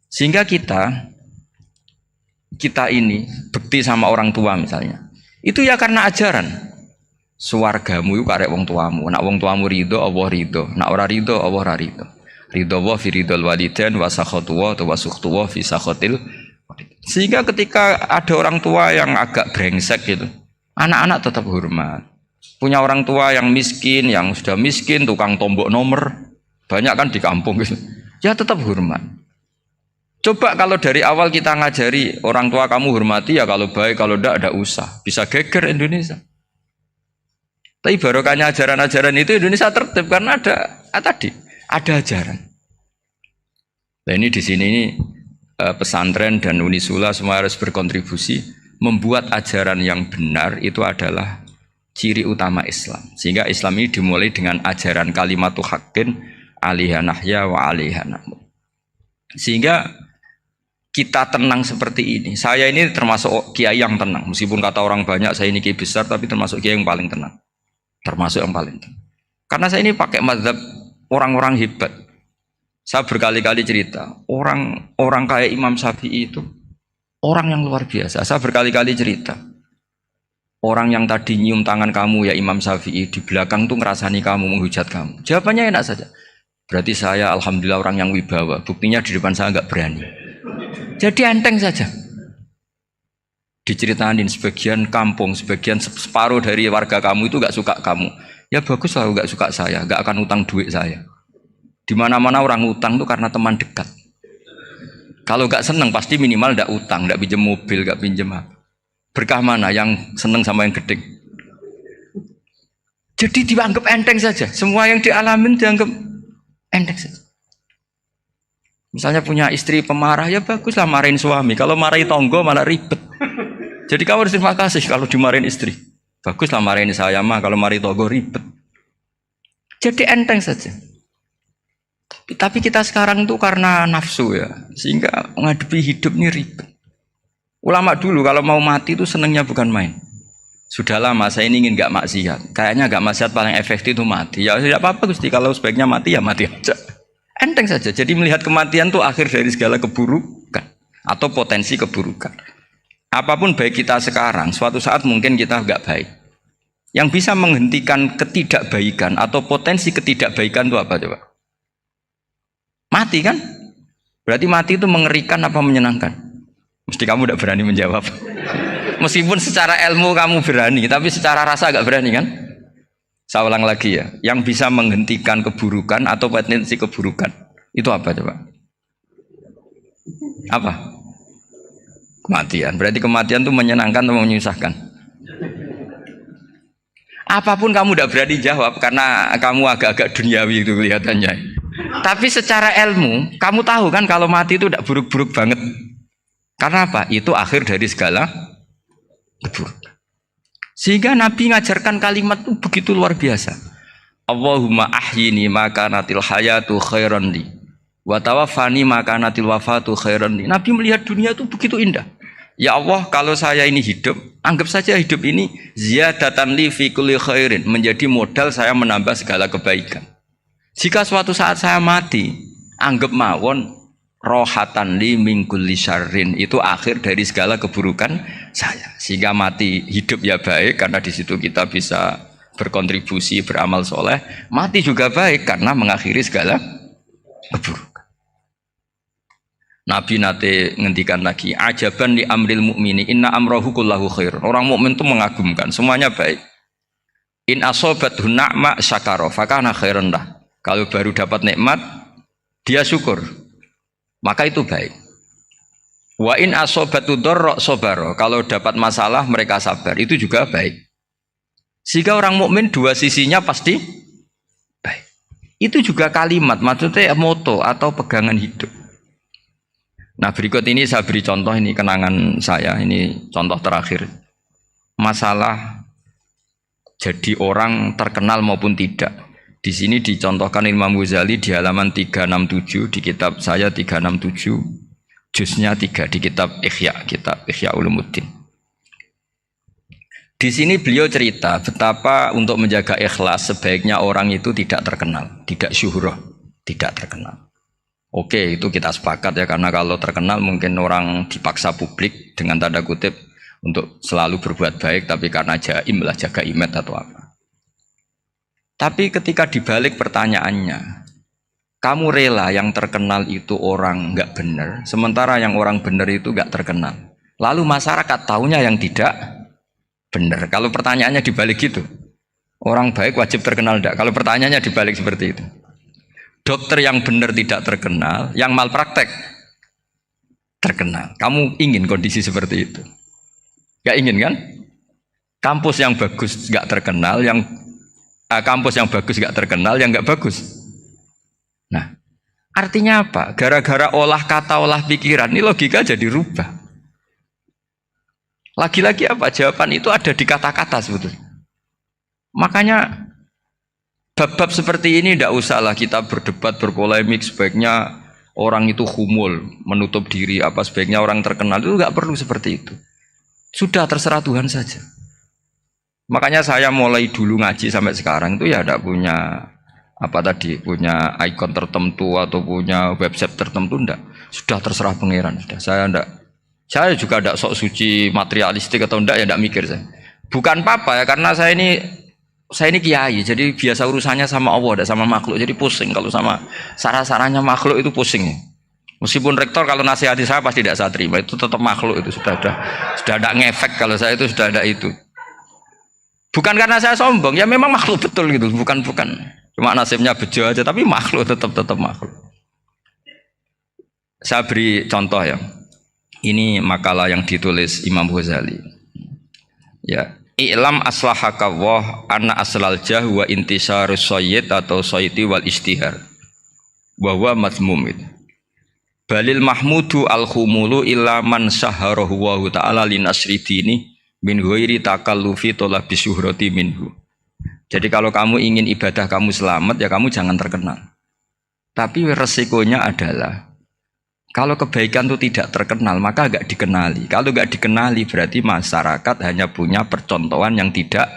Sehingga kita ini bekti sama orang tua misalnya, itu ya karena ajaran. Suwargamu itu karek wong tuamu. Nak wong tuamu ridho, Allah ridho. Nak ora ridho, Allah ora ridho. Ridho wa fi ridhol walidain wa sakhatu wa sukhtu wa fi sakhatil. Sehingga ketika ada orang tua yang agak brengsek gitu, anak-anak tetap hormat. Punya orang tua yang miskin, yang sudah miskin, tukang tombok nomor, banyak kan di kampung gitu. Ya tetap hormat. Coba kalau dari awal kita ngajari orang tua kamu hormati ya, kalau baik, kalau tidak usah. Bisa geger Indonesia. Tapi barokahnya ajaran-ajaran itu Indonesia tertib karena ada ajaran. Nah ini di sini pesantren dan Unisula semua harus berkontribusi membuat ajaran yang benar itu adalah ciri utama Islam. Sehingga Islam ini dimulai dengan ajaran kalimatu haqqin alaiha nahya wa alaiha namut. Sehingga kita tenang seperti ini. Saya ini termasuk kiai yang tenang. Meskipun kata orang banyak saya ini kiai besar, tapi termasuk kiai yang paling tenang. Termasuk yang paling tenang. Karena saya ini pakai mazhab orang-orang hebat. Saya berkali-kali cerita, orang kayak Imam Syafi'i itu orang yang luar biasa. Saya berkali-kali cerita, orang yang tadi nyium tangan kamu ya Imam Syafi'i, di belakang tuh ngerasani kamu, menghujat kamu. Jawabannya enak saja. Berarti saya alhamdulillah orang yang wibawa. Buktinya di depan saya nggak berani. Jadi enteng saja. Diceritain sebagian kampung, sebagian separuh dari warga kamu itu gak suka kamu. Ya bagus lah gak suka saya, gak akan utang duit saya. Di mana-mana orang utang itu karena teman dekat. Kalau gak seneng pasti minimal gak utang, gak pinjem mobil, gak pinjem apa. Berkah mana yang seneng sama yang gede. Jadi dianggap enteng saja. Semua yang dialamin dianggap enteng saja. Misalnya punya istri pemarah, ya baguslah marahin suami. Kalau marahin tonggo malah ribet. Jadi kamu harus terima kasih kalau dimarahin istri. Baguslah marahin saya mah, kalau marahin tonggo ribet. Jadi enteng saja. Tapi kita sekarang tuh karena nafsu ya, sehingga menghadapi hidup ini ribet. Ulama dulu kalau mau mati itu senangnya bukan main. Sudah lama saya ini ingin nggak maksiat. Kayaknya nggak maksiat paling efektif itu mati. Ya tidak apa-apa Gusti, kalau sebaiknya mati ya mati aja. Enteng saja. Jadi melihat kematian itu akhir dari segala keburukan atau potensi keburukan. Apapun baik kita sekarang, suatu saat mungkin kita nggak baik. Yang bisa menghentikan ketidakbaikan atau potensi ketidakbaikan itu apa coba? Mati kan? Berarti mati itu mengerikan apa menyenangkan? Mesti kamu tidak berani menjawab. Meskipun secara ilmu kamu berani, tapi secara rasa agak berani kan? Saya ulang lagi ya, yang bisa menghentikan keburukan atau potensi keburukan itu apa coba? Apa? Kematian. Berarti kematian itu menyenangkan atau menyusahkan? Apapun kamu tidak berani jawab karena kamu agak-agak duniawi itu kelihatannya. Tapi secara ilmu, kamu tahu kan kalau mati itu tidak buruk-buruk banget. Karena apa? Itu akhir dari segala keburukan. Sehingga Nabi ngajarkan kalimat itu begitu luar biasa. Allahumma ahyini maka natil hayatu khairan li wa tawaffani maka natil wafatu khairan li. Nabi melihat dunia itu begitu indah. Ya Allah, kalau saya ini hidup, anggap saja hidup ini ziyadatan li fi kulli khairin, menjadi modal saya menambah segala kebaikan. Jika suatu saat saya mati, anggap mawon rohatan li min kulli syarrin, itu akhir dari segala keburukan saya. Sehingga mati hidup ya baik karena di situ kita bisa berkontribusi beramal soleh. Mati juga baik karena mengakhiri segala keburukan. Nabi nate ngendikan lagi, ajaban li amril mukmini inna amrahu kullahu khair. Orang mukmin itu mengagumkan, semuanya baik. In asobathu na'ma syakara fakana khairan lah. Kalau baru dapat nikmat, dia syukur, maka itu baik. Wa in asobatu dharra sabara. Kalau dapat masalah mereka sabar, itu juga baik. Sehingga orang mukmin dua sisinya pasti baik. Itu juga kalimat, maksudnya moto atau pegangan hidup. Nah berikut ini saya beri contoh, ini kenangan saya, ini contoh terakhir. Masalah jadi orang terkenal maupun tidak. Di sini dicontohkan Imam Ghazali di halaman 367 di kitab saya 367, juznya 3 di kitab Ihya Ulumuddin. Di sini beliau cerita betapa untuk menjaga ikhlas sebaiknya orang itu tidak terkenal, tidak syuhrah, tidak terkenal. Oke, itu kita sepakat ya, karena kalau terkenal mungkin orang dipaksa publik dengan tanda kutip untuk selalu berbuat baik, tapi karena jaim lah, jaga image atau apa. Tapi ketika dibalik pertanyaannya, kamu rela yang terkenal itu orang nggak benar, sementara yang orang benar itu nggak terkenal. Lalu masyarakat taunya yang tidak benar. Kalau pertanyaannya dibalik gitu, orang baik wajib terkenal enggak? Kalau pertanyaannya dibalik seperti itu. Dokter yang benar tidak terkenal, yang malpraktek terkenal. Kamu ingin kondisi seperti itu? Gak ingin kan? Kampus yang bagus gak terkenal, kampus yang bagus gak terkenal, yang gak bagus. Nah, artinya apa? Gara-gara olah kata, olah pikiran, ini logika jadi rubah. Lagi-lagi apa? Jawaban itu ada di kata-kata sebetulnya. Makanya bab-bab seperti ini tidak usahlah kita berdebat, berpolemik. Sebaiknya orang itu humul, menutup diri, apa sebaiknya orang terkenal, itu nggak perlu seperti itu. Sudah terserah Tuhan saja. Makanya saya mulai dulu ngaji sampai sekarang itu ya tidak punya punya ikon tertentu atau punya website tertentu, enggak. Sudah terserah pangeran. Sudah. Saya juga tidak sok suci materialistik atau enggak, ya tidak mikir saya. Bukan apa-apa ya, karena saya ini kiai, jadi biasa urusannya sama Allah, tidak sama makhluk. Jadi pusing kalau sama sarah-sarahnya makhluk itu pusing. Meskipun rektor kalau nasihati saya pasti tidak saya terima, itu tetap makhluk, itu sudah ada ngefek kalau saya itu sudah ada itu. Bukan karena saya sombong, ya memang makhluk betul gitu, bukan. Cuma nasibnya bejo aja, tapi makhluk tetap makhluk. Saya beri contoh ya. Ini makalah yang ditulis Imam Ghazali. Ya. I'lam aslahaka Allah anna aslal jah wa intisarus sayyid atau sayyidi wal istihar wa huwa mazmum. Balil mahmudu al khumulu illa man saharahu wa ta'ala linasri dini min ghairi takallufi talabi syuhrati minhu. Jadi kalau kamu ingin ibadah kamu selamat, ya kamu jangan terkenal. Tapi resikonya adalah Kalau kebaikan itu tidak terkenal, maka nggak dikenali. Kalau nggak dikenali, berarti masyarakat hanya punya percontohan yang tidak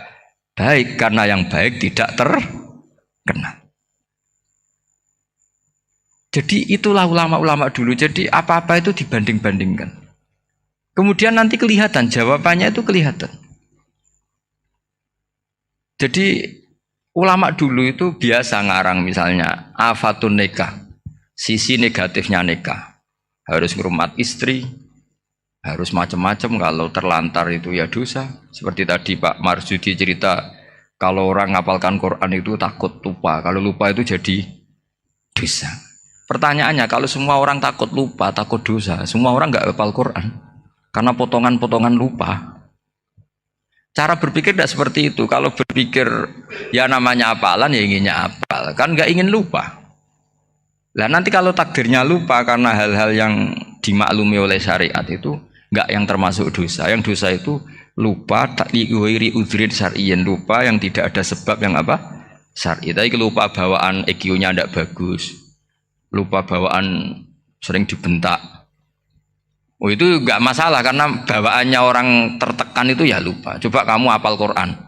baik, karena yang baik tidak terkenal. Jadi itulah ulama-ulama dulu. Jadi apa-apa itu dibanding-bandingkan. Kemudian nanti kelihatan, jawabannya itu kelihatan. Jadi ulama dulu itu biasa ngarang misalnya afatun nikah, sisi negatifnya nikah. Harus ngurmat istri, harus macam-macam, kalau terlantar itu ya dosa. Seperti tadi Pak Marsudi cerita, kalau orang ngapalkan Quran itu takut lupa, kalau lupa itu jadi dosa. Pertanyaannya, kalau semua orang takut lupa, takut dosa, semua orang nggak hafal Quran karena potongan-potongan lupa. Cara berpikir tidak seperti itu. Kalau berpikir ya namanya hafalan ya inginnya hafal, kan nggak ingin lupa. Lah nanti kalau takdirnya lupa karena hal-hal yang dimaklumi oleh syariat itu enggak yang termasuk dosa. Yang dosa itu lupa takliwiri udhrin syar'iyyan, lupa yang tidak ada sebab yang apa? Syar'i. Tapi lupa bawaan EQ-nya tidak bagus. Lupa bawaan sering dibentak. Oh itu enggak masalah karena bawaannya orang tertekan itu ya lupa. Coba kamu hafal Quran,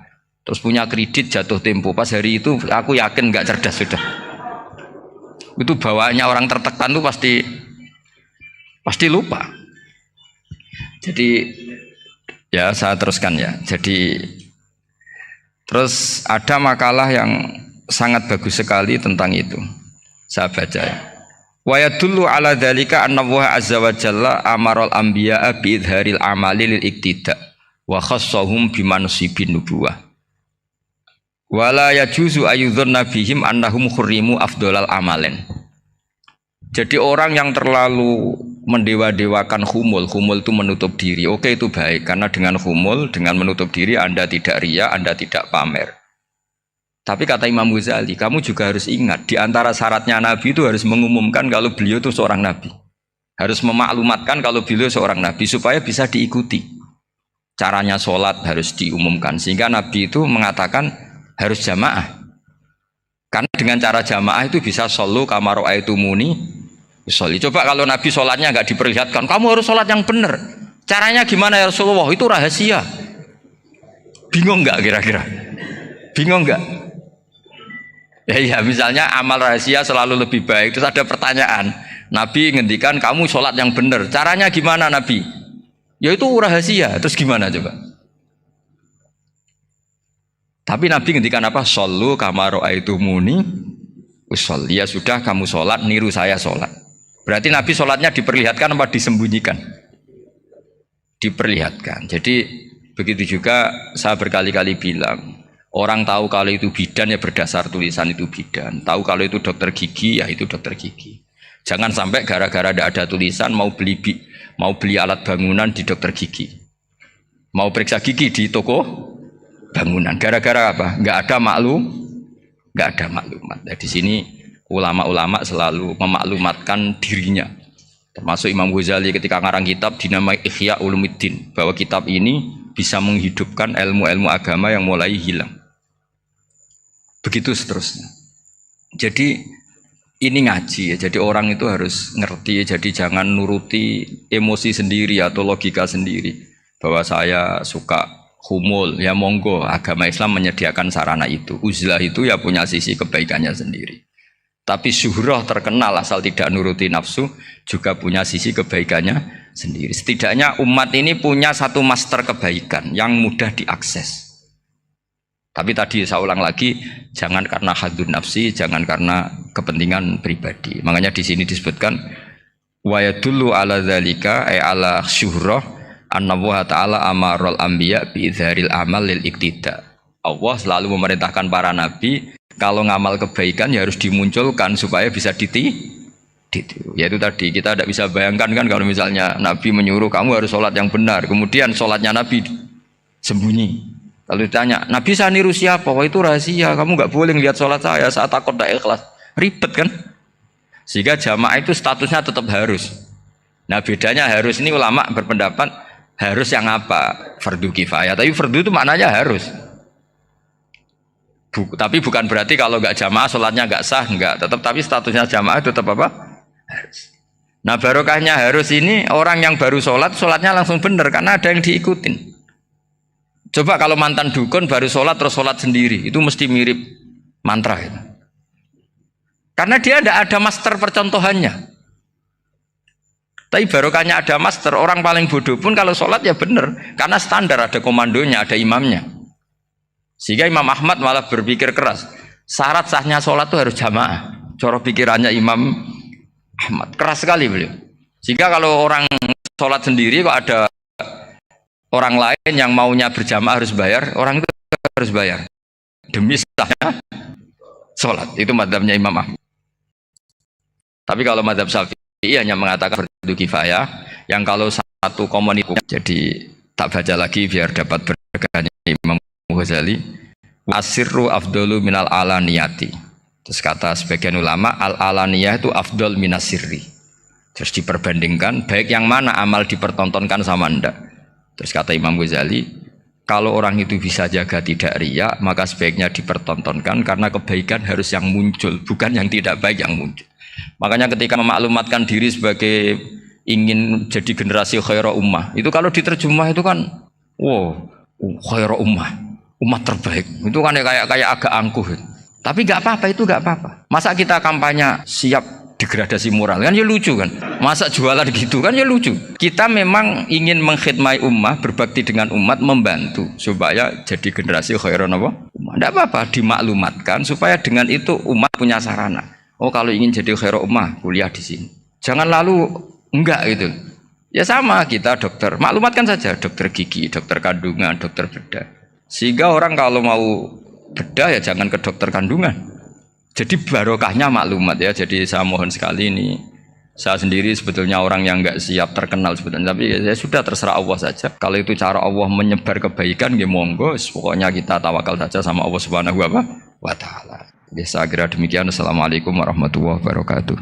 terus punya kredit jatuh tempo, pas hari itu aku yakin enggak cerdas sudah. Itu bawaannya orang tertekan tuh pasti lupa. Jadi ya saya teruskan ya. Jadi terus ada makalah yang sangat bagus sekali tentang itu. Saya baca ya. Wa yadullu ala dzalika anna Allah azza wa jalla amaral anbiya'a bi idharil amali lil iktida wa khassahum bi mansibin nubuwah. Wala yajuzu ayyudhanna bihim annahum khurrimu afdolal amalen. Jadi orang yang terlalu mendewa-dewakan khumul itu menutup diri. Oke itu baik, karena dengan khumul, dengan menutup diri Anda tidak riya, Anda tidak pamer. Tapi kata Imam Ghazali, kamu juga harus ingat, di antara syaratnya Nabi itu harus mengumumkan kalau beliau itu seorang Nabi. Harus memaklumatkan kalau beliau seorang Nabi, supaya bisa diikuti. Caranya sholat harus diumumkan, sehingga Nabi itu mengatakan harus jamaah. Karena dengan cara jamaah itu bisa shollu kama ra'aitumuni usolli. Coba kalau Nabi sholatnya nggak diperlihatkan, kamu harus sholat yang benar. Caranya gimana ya Rasulullah? Itu rahasia. Bingung nggak kira-kira? Bingung nggak? Ya misalnya amal rahasia selalu lebih baik. Terus ada pertanyaan, Nabi ngendikan kamu sholat yang benar. Caranya gimana Nabi? Ya itu rahasia. Terus gimana coba? Tapi Nabi ngendikan apa? Shollu kama ra'aitumuni usolli. Ya sudah kamu sholat, niru saya sholat. Berarti Nabi sholatnya diperlihatkan apa disembunyikan? Diperlihatkan. Jadi begitu juga saya berkali-kali bilang, orang tahu kalau itu bidan ya berdasar tulisan itu bidan. Tahu kalau itu dokter gigi ya itu dokter gigi. Jangan sampai gara-gara tidak ada tulisan mau beli alat bangunan di dokter gigi, mau periksa gigi di toko bangunan. Gara-gara apa? Nggak ada maklumat. Nah, di sini ulama-ulama selalu memaklumatkan dirinya. Termasuk Imam Ghazali ketika ngarang kitab dinamai Ihya Ulumuddin, bahwa kitab ini bisa menghidupkan ilmu-ilmu agama yang mulai hilang. Begitu seterusnya. Jadi ini ngaji ya. Jadi orang itu harus ngerti. Jadi jangan nuruti emosi sendiri atau logika sendiri. Bahwa saya suka humul, ya monggo, agama Islam menyediakan sarana itu. Uzlah itu ya punya sisi kebaikannya sendiri. Tapi syuhrah terkenal asal tidak nuruti nafsu juga punya sisi kebaikannya sendiri. Setidaknya umat ini punya satu master kebaikan yang mudah diakses. Tapi tadi saya ulang lagi, jangan karena hadun nafsi, jangan karena kepentingan pribadi. Makanya di sini disebutkan wa yadullu ala dzalika ay ala syuhrah anna wa ta'ala amarul anbiya bi idharil amal lil iktida. Allah selalu memerintahkan para nabi kalau ngamal kebaikan ya harus dimunculkan supaya bisa ditiru. Yaitu tadi kita tidak bisa bayangkan kan kalau misalnya Nabi menyuruh kamu harus sholat yang benar, kemudian sholatnya Nabi sembunyi. Kalau ditanya, Nabi saya niru siapa? Wah itu rahasia, kamu nggak boleh lihat sholat saya takut tidak ikhlas. Ribet kan? Sehingga jamaah itu statusnya tetap harus. Nah bedanya harus ini ulama berpendapat harus yang apa? Fardu kifayah. Tapi fardu itu maknanya harus. Tapi bukan berarti kalau nggak jamaah sholatnya nggak sah, nggak. Tetap tapi statusnya jamaah tetap apa? Harus. Nah barokahnya harus ini orang yang baru sholat, sholatnya langsung bener karena ada yang diikutin. Coba kalau mantan dukun baru sholat terus sholat sendiri, itu mesti mirip mantra itu. Karena dia tidak ada master percontohannya. Tapi barokahnya ada master, orang paling bodoh pun kalau sholat ya bener, karena standar ada komandonya, ada imamnya. Sehingga Imam Ahmad malah berpikir keras, syarat sahnya sholat itu harus jamaah. Cara pikirannya Imam Ahmad keras sekali beliau. Sehingga kalau orang sholat sendiri kok ada orang lain yang maunya berjamaah harus bayar, orang itu harus bayar demi sahnya sholat. Itu madzhabnya Imam Ahmad. Tapi kalau madzhab Syafi'i hanya mengatakan fardu kifayah, yang kalau satu komunitas, jadi tak baca lagi biar dapat berkahnya Imam Ghazali, asirru afdalu minal alaniyati. Terus kata sebagian ulama, al alaniyah itu afdal minasirri. Terus diperbandingkan baik yang mana amal dipertontonkan sama ndak. Terus kata Imam Ghazali, kalau orang itu bisa jaga tidak riya, maka sebaiknya dipertontonkan karena kebaikan harus yang muncul, bukan yang tidak baik yang muncul. Makanya ketika memaklumatkan diri sebagai ingin jadi generasi khairah ummah, itu kalau diterjemah itu kan, wow, khairah ummah, umat terbaik. Itu kan kayak agak angkuh. Tapi nggak apa-apa, itu nggak apa-apa. Masa kita kampanye siap degradasi moral kan ya lucu kan. Masa jualan gitu kan ya lucu. Kita memang ingin mengkhidmati ummah, berbakti dengan umat, membantu supaya jadi generasi khairah ummah. Nggak apa-apa, dimaklumatkan supaya dengan itu umat punya sarana. Oh kalau ingin jadi khairah ummah, kuliah di sini. Jangan lalu enggak gitu. Ya sama kita dokter, maklumatkan saja dokter gigi, dokter kandungan, dokter bedah. Sehingga orang kalau mau bedah ya jangan ke dokter kandungan. Jadi barokahnya maklumat ya. Jadi saya mohon sekali ini, saya sendiri sebetulnya orang yang enggak siap terkenal sebetulnya, tapi ya sudah terserah Allah saja. Kalau itu cara Allah menyebar kebaikan, ya monggo. Pokoknya kita tawakal saja sama Allah Subhanahu wa Ta'ala. Ya, saya kira demikian. Assalamualaikum warahmatullahi wabarakatuh.